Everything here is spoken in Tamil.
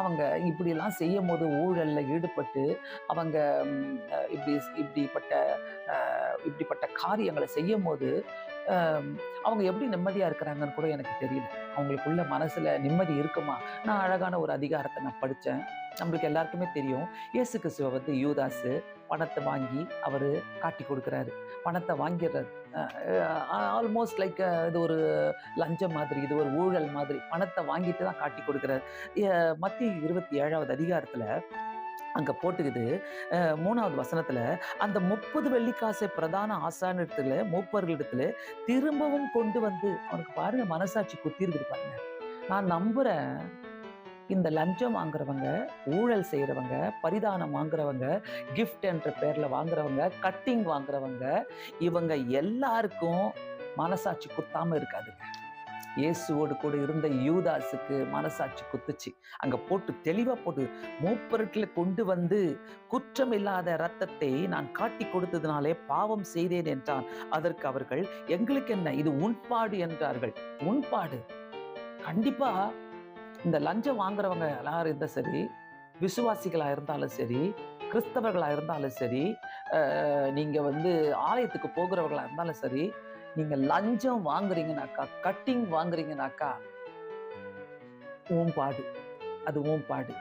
அவங்க இப்படிலாம் செய்யும் போது ஊழல்ல ஈடுபட்டு அவங்க இப்படி இப்படிப்பட்ட இப்படிப்பட்ட காரியங்களை செய்யும் போது அவங்க எப்படி நிம்மதியா இருக்கிறாங்கன்னு கூட எனக்கு தெரியல. அவங்களுக்குள்ள மனசுல நிம்மதி இருக்குமா? நான் அழகான ஒரு அதிகாரத்தை நான் படிச்சேன். நம்மளுக்கு எல்லாருக்குமே தெரியும். இயேசு கிறிஸ்துவ வந்து யூதாசு பணத்தை வாங்கி அவரு காட்டி கொடுக்கிறாரு. பணத்தை வாங்கிடுறாரு. ஆல்மோஸ்ட் லைக் இது ஒரு லஞ்சம் மாதிரி, இது ஒரு ஊழல் மாதிரி. பணத்தை வாங்கிட்டு தான் காட்டி கொடுக்கிறாரு. மத்திய 27வது அதிகாரத்துல அங்க போட்டுக்குது. 3வது வசனத்துல, அந்த 30 வெள்ளிக்காசை பிரதான ஆசானிடத்துல, மூப்பர்களிடத்துல திரும்பவும் கொண்டு வந்து, அவனுக்கு பாருங்க மனசாட்சி குத்திருக்குது பாருங்க. நான் நம்புறேன், இந்த லஞ்சம் வாங்குறவங்க, ஊழல் செய்யறவங்க, பரிதானம் வாங்குறவங்க, கிஃப்ட் என்ற பேர்ல வாங்குறவங்க, கட்டிங் வாங்குறவங்க, இவங்க எல்லாருக்கும் மனசாட்சி குத்தாம இருக்காதுங்க. இயேசுவோடு கூட இருந்த யூதாசுக்கு மனசாட்சி குத்துச்சு. அங்க போட்டு தெளிவா போட்டு, மூப்பருட்களை கொண்டு வந்து குற்றம் இல்லாத இரத்தத்தை நான் காட்டி கொடுத்ததினாலே பாவம் செய்தேன் என்றான். அதற்கு அவர்கள், எங்களுக்கு என்ன, இது உன்பாடு என்றார்கள். உன்பாடு. கண்டிப்பா இந்த லஞ்சம் வாங்குறவங்க எல்லாரும் இருந்தா சரி, விசுவாசிகளா இருந்தாலும் சரி, கிறிஸ்தவர்களா இருந்தாலும் சரி, நீங்க வந்து ஆலயத்துக்கு போகிறவர்களா இருந்தாலும் சரி, நீங்க லஞ்சம் வாங்குறீங்கனாக்கா, கட்டிங் வாங்குறீங்கனாக்கா, உன் பாடு. அது உன் பாடு.